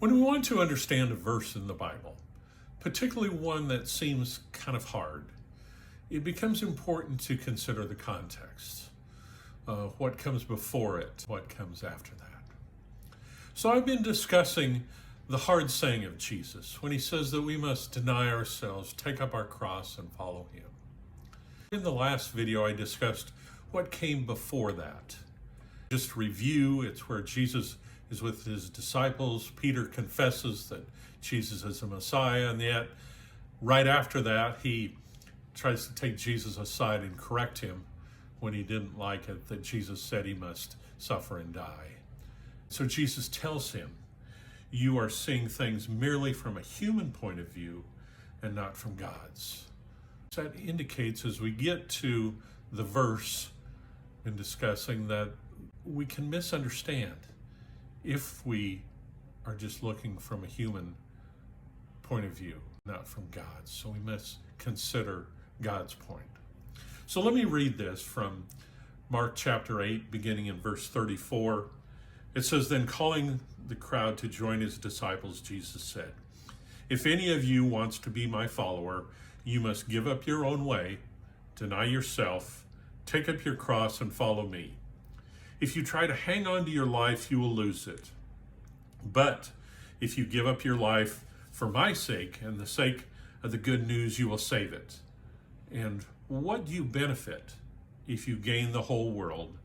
When we want to understand a verse in the Bible, particularly one that seems kind of hard, it becomes important to consider the context. What comes before it, what comes after that. So I've been discussing the hard saying of Jesus when he says that we must deny ourselves, take up our cross, and follow him. In the last video, I discussed what came before that. Just to review, it's where Jesus is with his disciples. Peter confesses that Jesus is the Messiah, and yet right after that, he tries to take Jesus aside and correct him when he didn't like it that Jesus said he must suffer and die. So Jesus tells him, you are seeing things merely from a human point of view and not from God's. So that indicates as we get to the verse in discussing that we can misunderstand if we are just looking from a human point of view, not from God's. So we must consider God's point. So let me read this from Mark chapter 8, beginning in verse 34. It says, then calling the crowd to join his disciples, Jesus said, if any of you wants to be my follower, you must give up your own way, deny yourself, take up your cross and follow me. If you try to hang on to your life, you will lose it. But if you give up your life for my sake and the sake of the good news, you will save it. And what do you benefit if you gain the whole world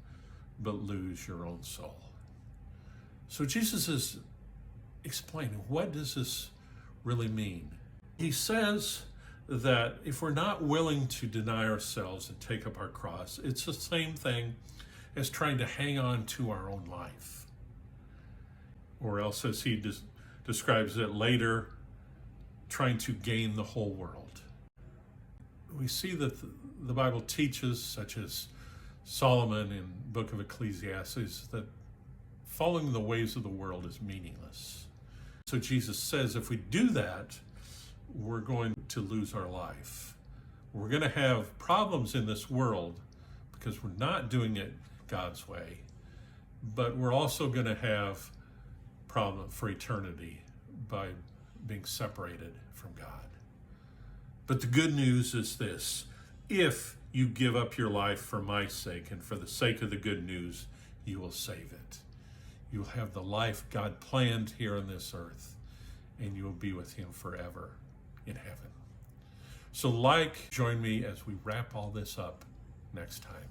but lose your own soul? So Jesus is explaining, what does this really mean? He says that if we're not willing to deny ourselves and take up our cross, it's the same thing as trying to hang on to our own life. Or else, as he describes it later, trying to gain the whole world. We see that the Bible teaches, such as Solomon in the book of Ecclesiastes, that following the ways of the world is meaningless. So Jesus says if we do that, we're going to lose our life. We're going to have problems in this world because we're not doing it God's way, but we're also going to have problem for eternity by being separated from God. But the good news is this: if you give up your life for my sake and for the sake of the good news, you will save it. You'll have the life God planned here on this earth, and you will be with him forever in heaven. So join me as we wrap all this up next time.